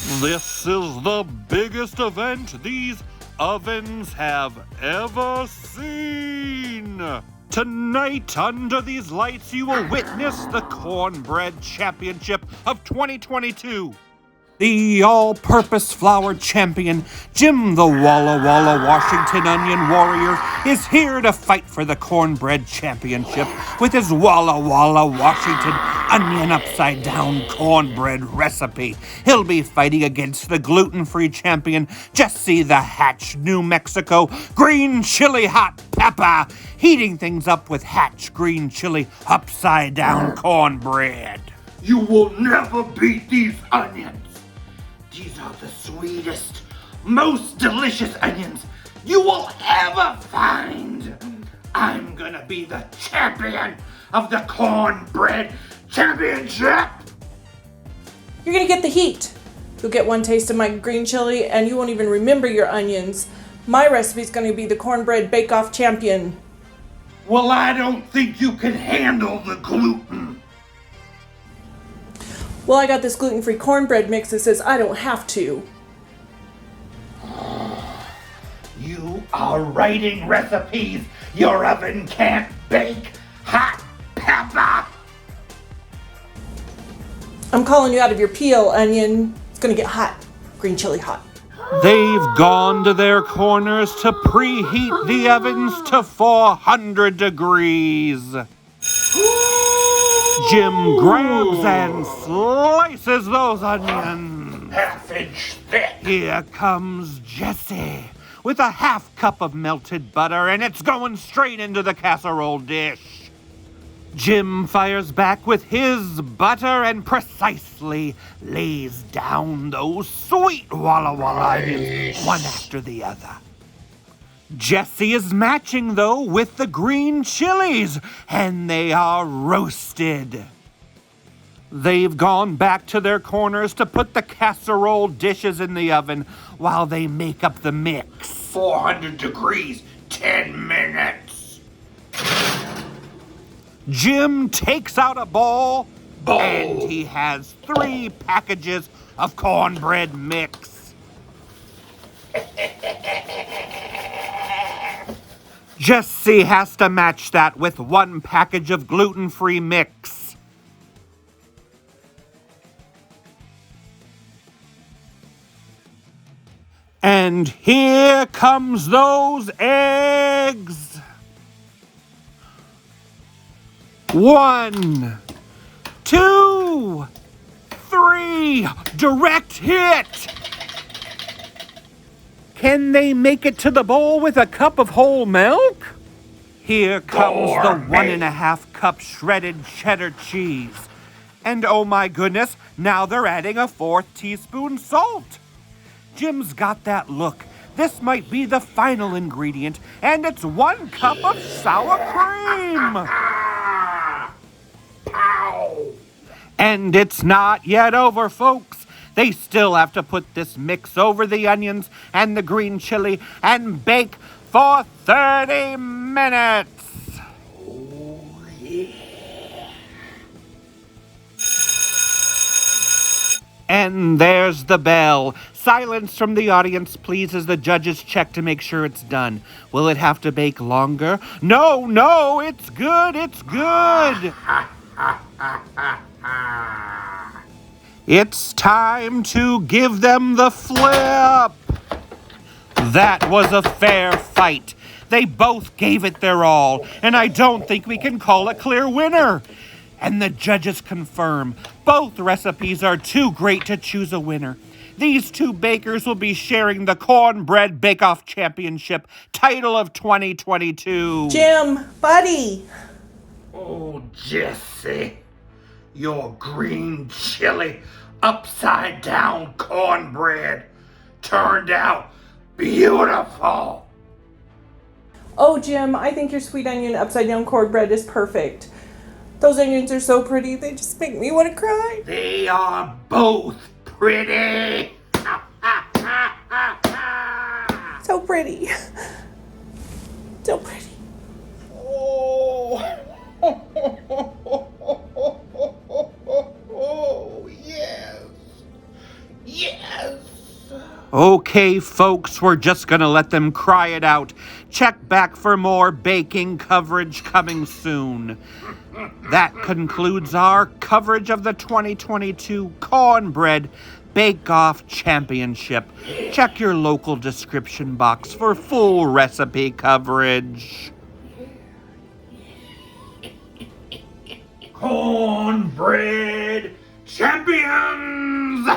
This is the biggest event these ovens have ever seen. Tonight, under these lights, you will witness the Cornbread Championship of 2022. The all-purpose flour champion, Jim the Walla Walla Washington Onion Warrior, is here to fight for the Cornbread Championship with his Walla Walla Washington Onion upside-down cornbread recipe. He'll be fighting against the gluten-free champion, Jessie the Hatch New Mexico Green Chile Hot Pepper, heating things up with Hatch Green Chile upside-down cornbread. You will never beat these onions. These are the sweetest, most delicious onions you will ever find. I'm gonna be the champion of the Cornbread Championship. You're gonna get the heat. You'll get one taste of my green chili and you won't even remember your onions. My recipe's gonna be the Cornbread Bakeoff champion. Well, I don't think you can handle the gluten. Well, I got this gluten-free cornbread mix that says I don't have to. You are writing recipes your oven can't bake. Hot pepper. I'm calling you out of your peel, onion. It's gonna get hot. Green chili hot. They've gone to their corners to preheat the ovens to 400 degrees. Jim grabs and slices those onions. Half-inch thick. Here comes Jessie with a half cup of melted butter, and it's going straight into the casserole dish. Jim fires back with his butter and precisely lays down those sweet Walla Walla onions one after the other. Jessie is matching, though, with the green chilies, and they are roasted. They've gone back to their corners to put the casserole dishes in the oven while they make up the mix. 400 degrees, 10 minutes. Jim takes out a bowl, and he has 3 packages of cornbread mix. Jessie has to match that with 1 package of gluten-free mix. And here comes those eggs. 1, 2, 3, direct hit. Can they make it to the bowl with a cup of whole milk? Here comes the 1.5 cup shredded cheddar cheese. And oh my goodness, now they're adding a 4th teaspoon salt. Jim's got that look. This might be the final ingredient, and it's 1 cup of sour cream. And it's not yet over, folks. They still have to put this mix over the onions and the green chili and bake for 30 minutes. Oh, yeah. And there's the bell. Silence from the audience, please, as the judges check to make sure it's done. Will it have to bake longer? No, it's good, it's good. It's time to give them the flip. That was a fair fight. They both gave it their all, and I don't think we can call a clear winner. And the judges confirm both recipes are too great to choose a winner. These 2 bakers will be sharing the Cornbread Bakeoff Championship title of 2022. Jim, buddy. Oh, Jessie, your green chili upside down cornbread turned out beautiful. Oh, Jim, I think your sweet onion upside down cornbread is perfect. Those onions are so pretty, they just make me want to cry. They are both pretty. So pretty. So pretty. Oh. Oh, yes. Yes. Okay, folks, we're just gonna let them cry it out. Check back for more baking coverage coming soon. That concludes our coverage of the 2022 Cornbread Bakeoff Championship. Check your local description box for full recipe coverage. Cornbread champions!